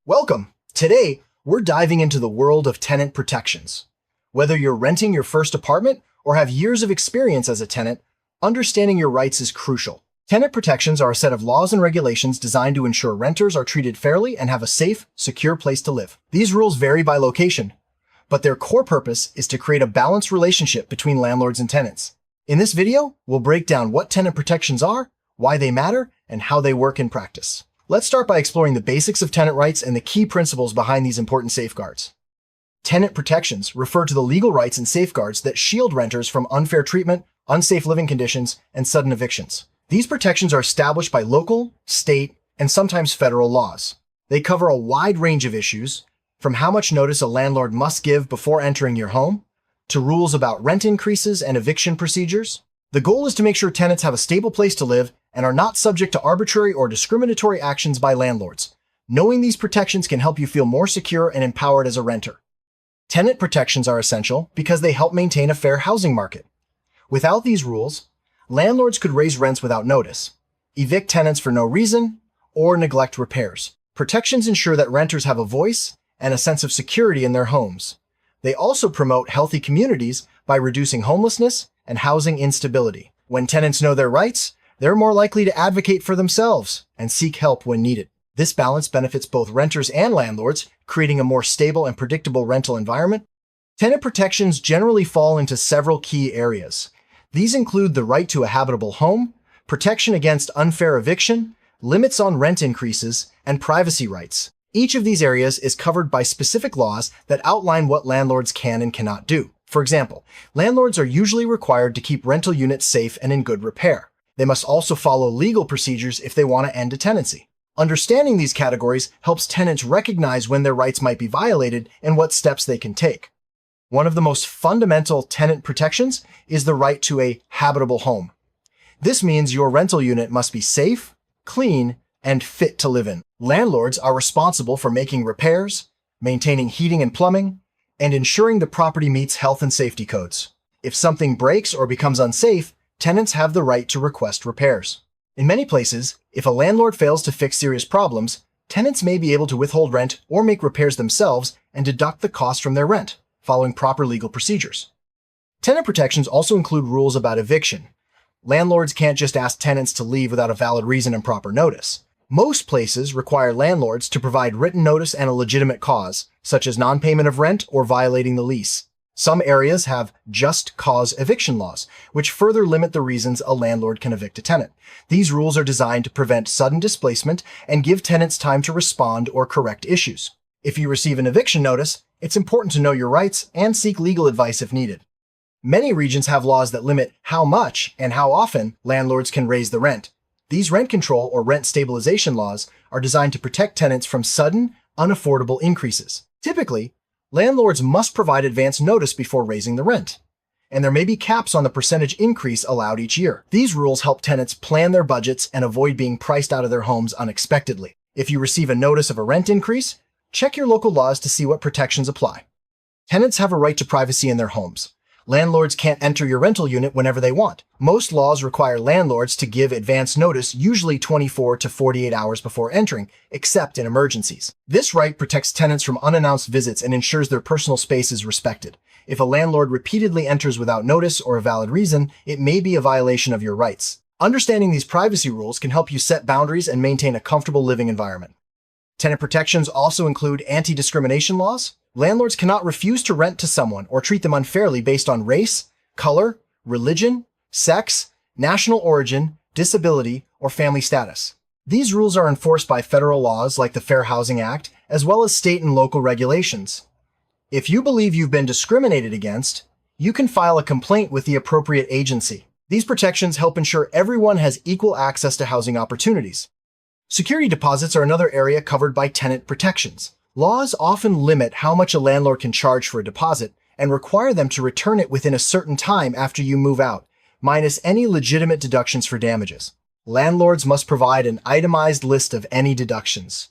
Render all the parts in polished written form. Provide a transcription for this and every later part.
Welcome! Today, we're diving into the world of tenant protections. Whether you're renting your first apartment or have years of experience as a tenant, understanding your rights is crucial. Tenant protections are a set of laws and regulations designed to ensure renters are treated fairly and have a safe, secure place to live. These rules vary by location, but their core purpose is to create a balanced relationship between landlords and tenants. In this video, we'll break down what tenant protections are, why they matter, and how they work in practice. Let's start by exploring the basics of tenant rights and the key principles behind these important safeguards. Tenant protections refer to the legal rights and safeguards that shield renters from unfair treatment, unsafe living conditions, and sudden evictions. These protections are established by local, state, and sometimes federal laws. They cover a wide range of issues, from how much notice a landlord must give before entering your home, to rules about rent increases and eviction procedures. The goal is to make sure tenants have a stable place to live and are not subject to arbitrary or discriminatory actions by landlords. Knowing these protections can help you feel more secure and empowered as a renter. Tenant protections are essential because they help maintain a fair housing market. Without these rules, landlords could raise rents without notice, evict tenants for no reason, or neglect repairs. Protections ensure that renters have a voice and a sense of security in their homes. They also promote healthy communities by reducing homelessness and housing instability. When tenants know their rights, they're more likely to advocate for themselves and seek help when needed. This balance benefits both renters and landlords, creating a more stable and predictable rental environment. Tenant protections generally fall into several key areas. These include the right to a habitable home, protection against unfair eviction, limits on rent increases, and privacy rights. Each of these areas is covered by specific laws that outline what landlords can and cannot do. For example, landlords are usually required to keep rental units safe and in good repair. They must also follow legal procedures if they want to end a tenancy. Understanding these categories helps tenants recognize when their rights might be violated and what steps they can take. One of the most fundamental tenant protections is the right to a habitable home. This means your rental unit must be safe, clean, and fit to live in. Landlords are responsible for making repairs, maintaining heating and plumbing, and ensuring the property meets health and safety codes. If something breaks or becomes unsafe, tenants have the right to request repairs. In many places, if a landlord fails to fix serious problems, tenants may be able to withhold rent or make repairs themselves and deduct the cost from their rent, following proper legal procedures. Tenant protections also include rules about eviction. Landlords can't just ask tenants to leave without a valid reason and proper notice. Most places require landlords to provide written notice and a legitimate cause, such as non-payment of rent or violating the lease. Some areas have just cause eviction laws, which further limit the reasons a landlord can evict a tenant. These rules are designed to prevent sudden displacement and give tenants time to respond or correct issues. If you receive an eviction notice, it's important to know your rights and seek legal advice if needed. Many regions have laws that limit how much and how often landlords can raise the rent. These rent control or rent stabilization laws are designed to protect tenants from sudden, unaffordable increases. Typically, landlords must provide advance notice before raising the rent, and there may be caps on the percentage increase allowed each year. These rules help tenants plan their budgets and avoid being priced out of their homes unexpectedly. If you receive a notice of a rent increase, check your local laws to see what protections apply. Tenants have a right to privacy in their homes. Landlords can't enter your rental unit whenever they want. Most laws require landlords to give advance notice, usually 24 to 48 hours before entering, except in emergencies. This right protects tenants from unannounced visits and ensures their personal space is respected. If a landlord repeatedly enters without notice or a valid reason, it may be a violation of your rights. Understanding these privacy rules can help you set boundaries and maintain a comfortable living environment. Tenant protections also include anti-discrimination laws. Landlords cannot refuse to rent to someone or treat them unfairly based on race, color, religion, sex, national origin, disability, or family status. These rules are enforced by federal laws like the Fair Housing Act, as well as state and local regulations. If you believe you've been discriminated against, you can file a complaint with the appropriate agency. These protections help ensure everyone has equal access to housing opportunities. Security deposits are another area covered by tenant protections. Laws often limit how much a landlord can charge for a deposit and require them to return it within a certain time after you move out, minus any legitimate deductions for damages. Landlords must provide an itemized list of any deductions.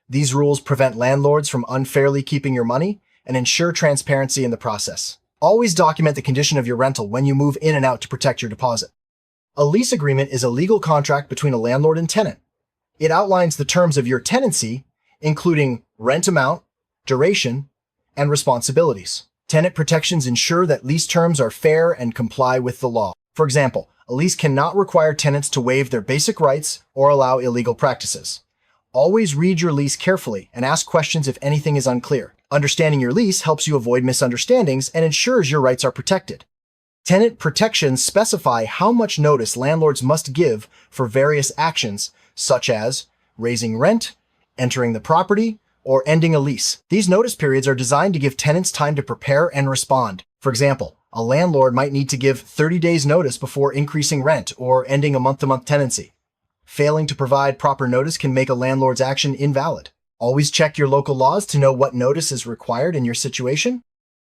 These rules prevent landlords from unfairly keeping your money and ensure transparency in the process. Always document the condition of your rental when you move in and out to protect your deposit. A lease agreement is a legal contract between a landlord and tenant. It outlines the terms of your tenancy, including rent amount, duration, and responsibilities. Tenant protections ensure that lease terms are fair and comply with the law. For example, a lease cannot require tenants to waive their basic rights or allow illegal practices. Always read your lease carefully and ask questions if anything is unclear. Understanding your lease helps you avoid misunderstandings and ensures your rights are protected. Tenant protections specify how much notice landlords must give for various actions, such as raising rent, entering the property, or ending a lease. These notice periods are designed to give tenants time to prepare and respond. For example, a landlord might need to give 30 days notice before increasing rent or ending a month-to-month tenancy. Failing to provide proper notice can make a landlord's action invalid. Always check your local laws to know what notice is required in your situation.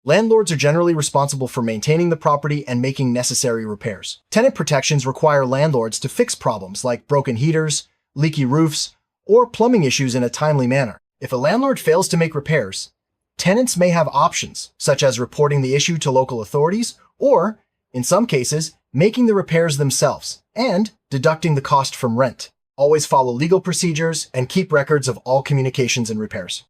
Landlords are generally responsible for maintaining the property and making necessary repairs. Tenant protections require landlords to fix problems like broken heaters, leaky roofs, or plumbing issues in a timely manner. If a landlord fails to make repairs, tenants may have options, such as reporting the issue to local authorities or, in some cases, making the repairs themselves and deducting the cost from rent. Always follow legal procedures and keep records of all communications and repairs.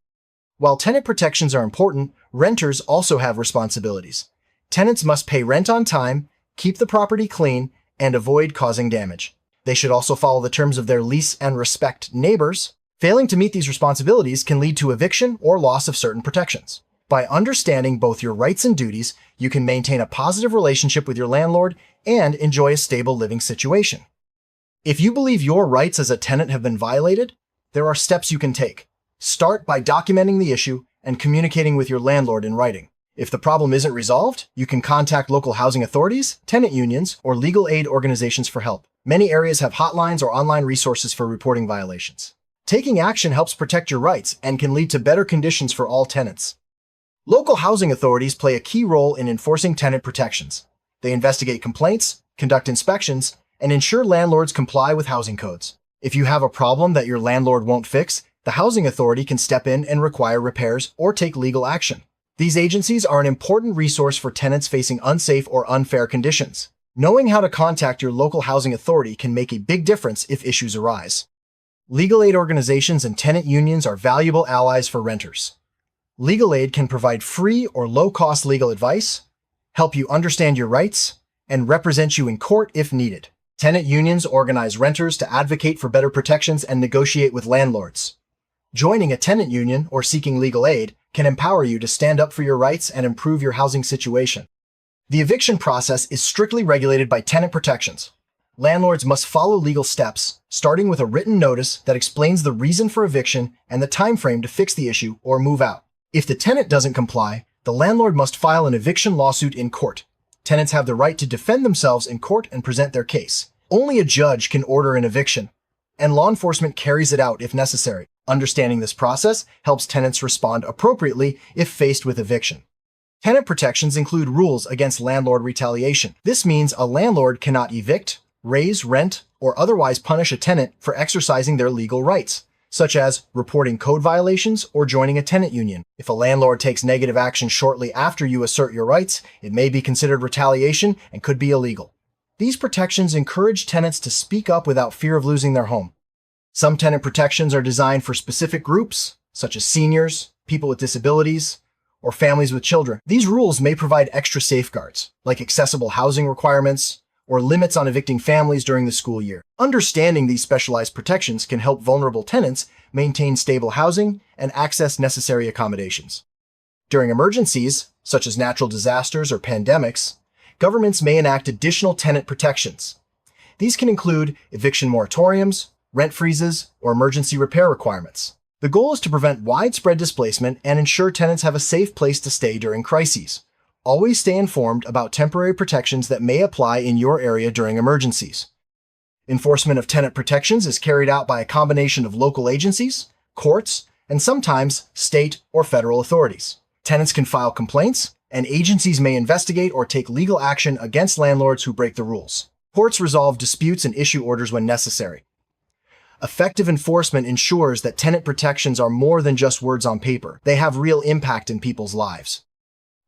While tenant protections are important, renters also have responsibilities. Tenants must pay rent on time, keep the property clean, and avoid causing damage. They should also follow the terms of their lease and respect neighbors. Failing to meet these responsibilities can lead to eviction or loss of certain protections. By understanding both your rights and duties, you can maintain a positive relationship with your landlord and enjoy a stable living situation. If you believe your rights as a tenant have been violated, there are steps you can take. Start by documenting the issue and communicating with your landlord in writing. If the problem isn't resolved, you can contact local housing authorities, tenant unions, or legal aid organizations for help. Many areas have hotlines or online resources for reporting violations. Taking action helps protect your rights and can lead to better conditions for all tenants. Local housing authorities play a key role in enforcing tenant protections. They investigate complaints, conduct inspections, and ensure landlords comply with housing codes. If you have a problem that your landlord won't fix, the housing authority can step in and require repairs or take legal action. These agencies are an important resource for tenants facing unsafe or unfair conditions. Knowing how to contact your local housing authority can make a big difference if issues arise. Legal aid organizations and tenant unions are valuable allies for renters. Legal aid can provide free or low-cost legal advice, help you understand your rights, and represent you in court if needed. Tenant unions organize renters to advocate for better protections and negotiate with landlords. Joining a tenant union or seeking legal aid can empower you to stand up for your rights and improve your housing situation. The eviction process is strictly regulated by tenant protections. Landlords must follow legal steps, starting with a written notice that explains the reason for eviction and the time frame to fix the issue or move out. If the tenant doesn't comply, the landlord must file an eviction lawsuit in court. Tenants have the right to defend themselves in court and present their case. Only a judge can order an eviction, and law enforcement carries it out if necessary. Understanding this process helps tenants respond appropriately if faced with eviction. Tenant protections include rules against landlord retaliation. This means a landlord cannot evict, raise rent, or otherwise punish a tenant for exercising their legal rights, such as reporting code violations or joining a tenant union. If a landlord takes negative action shortly after you assert your rights, it may be considered retaliation and could be illegal. These protections encourage tenants to speak up without fear of losing their home. Some tenant protections are designed for specific groups, such as seniors, people with disabilities, or families with children. These rules may provide extra safeguards, like accessible housing requirements, or limits on evicting families during the school year. Understanding these specialized protections can help vulnerable tenants maintain stable housing and access necessary accommodations. During emergencies, such as natural disasters or pandemics, governments may enact additional tenant protections. These can include eviction moratoriums, rent freezes, or emergency repair requirements. The goal is to prevent widespread displacement and ensure tenants have a safe place to stay during crises. Always stay informed about temporary protections that may apply in your area during emergencies. Enforcement of tenant protections is carried out by a combination of local agencies, courts, and sometimes state or federal authorities. Tenants can file complaints, and agencies may investigate or take legal action against landlords who break the rules. Courts resolve disputes and issue orders when necessary. Effective enforcement ensures that tenant protections are more than just words on paper. They have real impact in people's lives.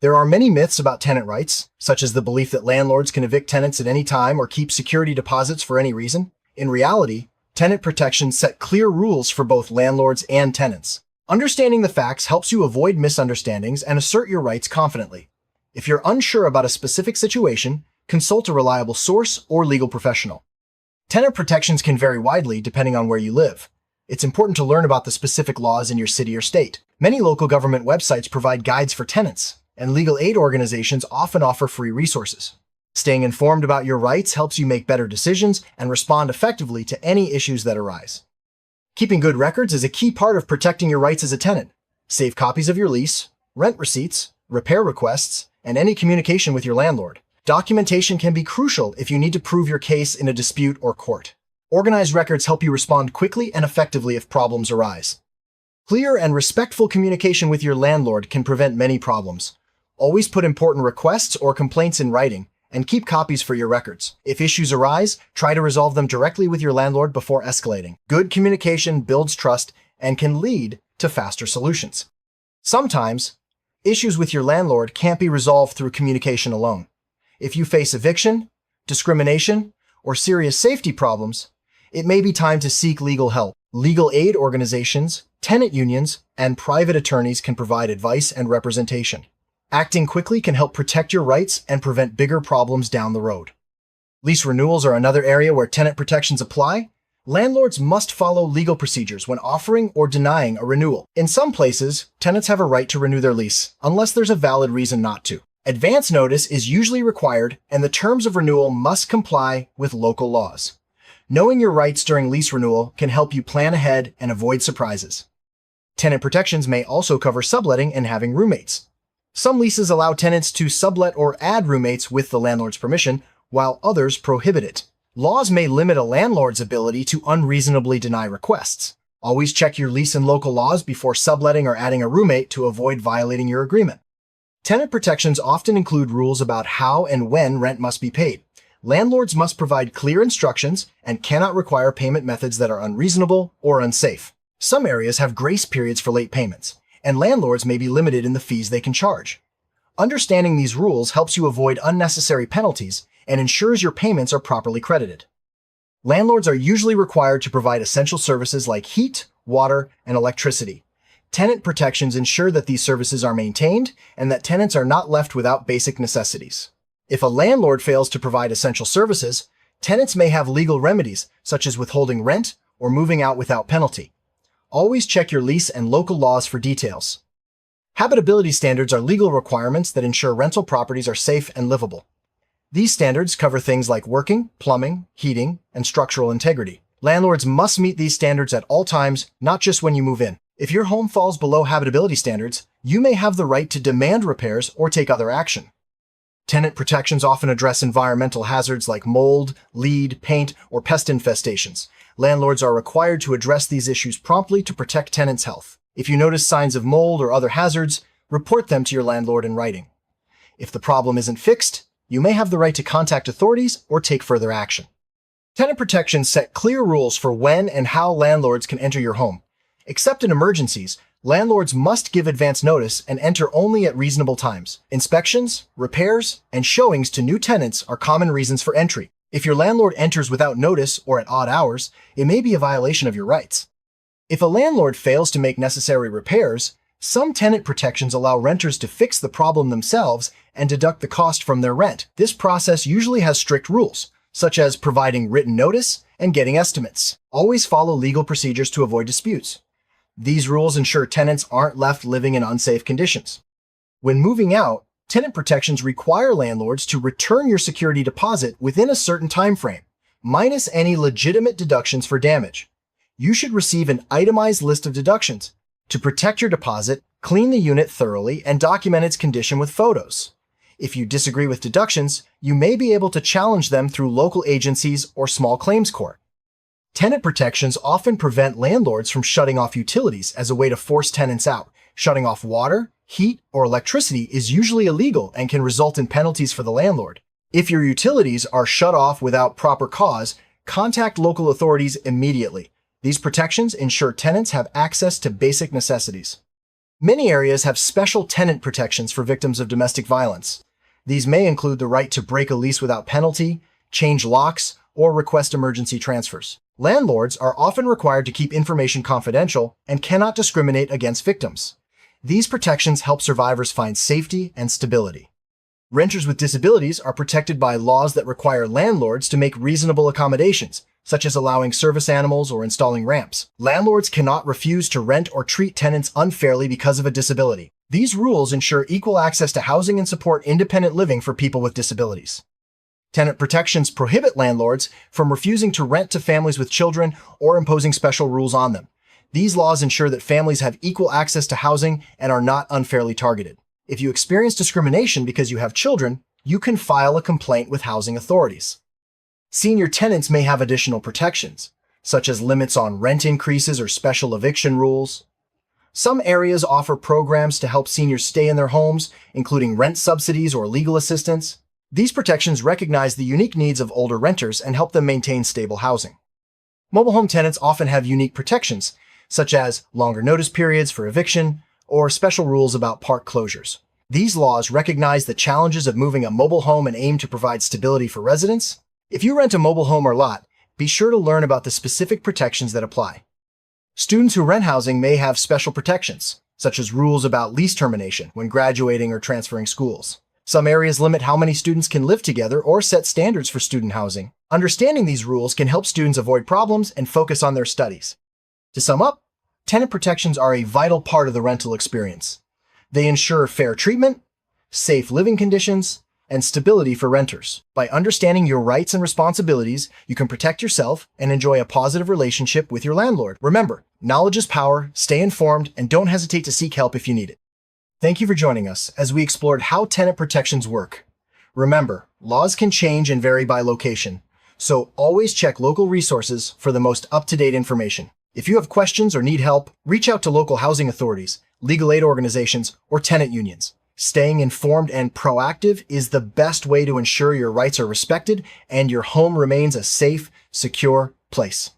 There are many myths about tenant rights, such as the belief that landlords can evict tenants at any time or keep security deposits for any reason. In reality, tenant protections set clear rules for both landlords and tenants. Understanding the facts helps you avoid misunderstandings and assert your rights confidently. If you're unsure about a specific situation, consult a reliable source or legal professional. Tenant protections can vary widely depending on where you live. It's important to learn about the specific laws in your city or state. Many local government websites provide guides for tenants, and legal aid organizations often offer free resources. Staying informed about your rights helps you make better decisions and respond effectively to any issues that arise. Keeping good records is a key part of protecting your rights as a tenant. Save copies of your lease, rent receipts, repair requests, and any communication with your landlord. Documentation can be crucial if you need to prove your case in a dispute or court. Organized records help you respond quickly and effectively if problems arise. Clear and respectful communication with your landlord can prevent many problems. Always put important requests or complaints in writing, and keep copies for your records. If issues arise, try to resolve them directly with your landlord before escalating. Good communication builds trust and can lead to faster solutions. Sometimes, issues with your landlord can't be resolved through communication alone. If you face eviction, discrimination, or serious safety problems, it may be time to seek legal help. Legal aid organizations, tenant unions, and private attorneys can provide advice and representation. Acting quickly can help protect your rights and prevent bigger problems down the road. Lease renewals are another area where tenant protections apply. Landlords must follow legal procedures when offering or denying a renewal. In some places, tenants have a right to renew their lease, unless there's a valid reason not to. Advance notice is usually required, and the terms of renewal must comply with local laws. Knowing your rights during lease renewal can help you plan ahead and avoid surprises. Tenant protections may also cover subletting and having roommates. Some leases allow tenants to sublet or add roommates with the landlord's permission, while others prohibit it. Laws may limit a landlord's ability to unreasonably deny requests. Always check your lease and local laws before subletting or adding a roommate to avoid violating your agreement. Tenant protections often include rules about how and when rent must be paid. Landlords must provide clear instructions and cannot require payment methods that are unreasonable or unsafe. Some areas have grace periods for late payments, and landlords may be limited in the fees they can charge. Understanding these rules helps you avoid unnecessary penalties and ensures your payments are properly credited. Landlords are usually required to provide essential services like heat, water, and electricity. Tenant protections ensure that these services are maintained and that tenants are not left without basic necessities. If a landlord fails to provide essential services, tenants may have legal remedies, such as withholding rent or moving out without penalty. Always check your lease and local laws for details. Habitability standards are legal requirements that ensure rental properties are safe and livable. These standards cover things like working, plumbing, heating, and structural integrity. Landlords must meet these standards at all times, not just when you move in. If your home falls below habitability standards, you may have the right to demand repairs or take other action. Tenant protections often address environmental hazards like mold, lead, paint, or pest infestations. Landlords are required to address these issues promptly to protect tenants' health. If you notice signs of mold or other hazards, report them to your landlord in writing. If the problem isn't fixed, you may have the right to contact authorities or take further action. Tenant protections set clear rules for when and how landlords can enter your home. Except in emergencies, landlords must give advance notice and enter only at reasonable times. Inspections, repairs, and showings to new tenants are common reasons for entry. If your landlord enters without notice or at odd hours, it may be a violation of your rights. If a landlord fails to make necessary repairs, some tenant protections allow renters to fix the problem themselves and deduct the cost from their rent. This process usually has strict rules, such as providing written notice and getting estimates. Always follow legal procedures to avoid disputes. These rules ensure tenants aren't left living in unsafe conditions. When moving out, tenant protections require landlords to return your security deposit within a certain time frame, minus any legitimate deductions for damage. You should receive an itemized list of deductions. To protect your deposit, clean the unit thoroughly and document its condition with photos. If you disagree with deductions, you may be able to challenge them through local agencies or small claims court. Tenant protections often prevent landlords from shutting off utilities as a way to force tenants out. Shutting off water, heat, or electricity is usually illegal and can result in penalties for the landlord. If your utilities are shut off without proper cause, contact local authorities immediately. These protections ensure tenants have access to basic necessities. Many areas have special tenant protections for victims of domestic violence. These may include the right to break a lease without penalty, change locks, or request emergency transfers. Landlords are often required to keep information confidential and cannot discriminate against victims. These protections help survivors find safety and stability. Renters with disabilities are protected by laws that require landlords to make reasonable accommodations, such as allowing service animals or installing ramps. Landlords cannot refuse to rent or treat tenants unfairly because of a disability. These rules ensure equal access to housing and support independent living for people with disabilities. Tenant protections prohibit landlords from refusing to rent to families with children or imposing special rules on them. These laws ensure that families have equal access to housing and are not unfairly targeted. If you experience discrimination because you have children, you can file a complaint with housing authorities. Senior tenants may have additional protections, such as limits on rent increases or special eviction rules. Some areas offer programs to help seniors stay in their homes, including rent subsidies or legal assistance. These protections recognize the unique needs of older renters and help them maintain stable housing. Mobile home tenants often have unique protections, such as longer notice periods for eviction or special rules about park closures. These laws recognize the challenges of moving a mobile home and aim to provide stability for residents. If you rent a mobile home or lot, be sure to learn about the specific protections that apply. Students who rent housing may have special protections, such as rules about lease termination when graduating or transferring schools. Some areas limit how many students can live together or set standards for student housing. Understanding these rules can help students avoid problems and focus on their studies. To sum up, tenant protections are a vital part of the rental experience. They ensure fair treatment, safe living conditions, and stability for renters. By understanding your rights and responsibilities, you can protect yourself and enjoy a positive relationship with your landlord. Remember, knowledge is power, stay informed, and don't hesitate to seek help if you need it. Thank you for joining us as we explored how tenant protections work. Remember, laws can change and vary by location, so always check local resources for the most up-to-date information. If you have questions or need help, reach out to local housing authorities, legal aid organizations, or tenant unions. Staying informed and proactive is the best way to ensure your rights are respected and your home remains a safe, secure place.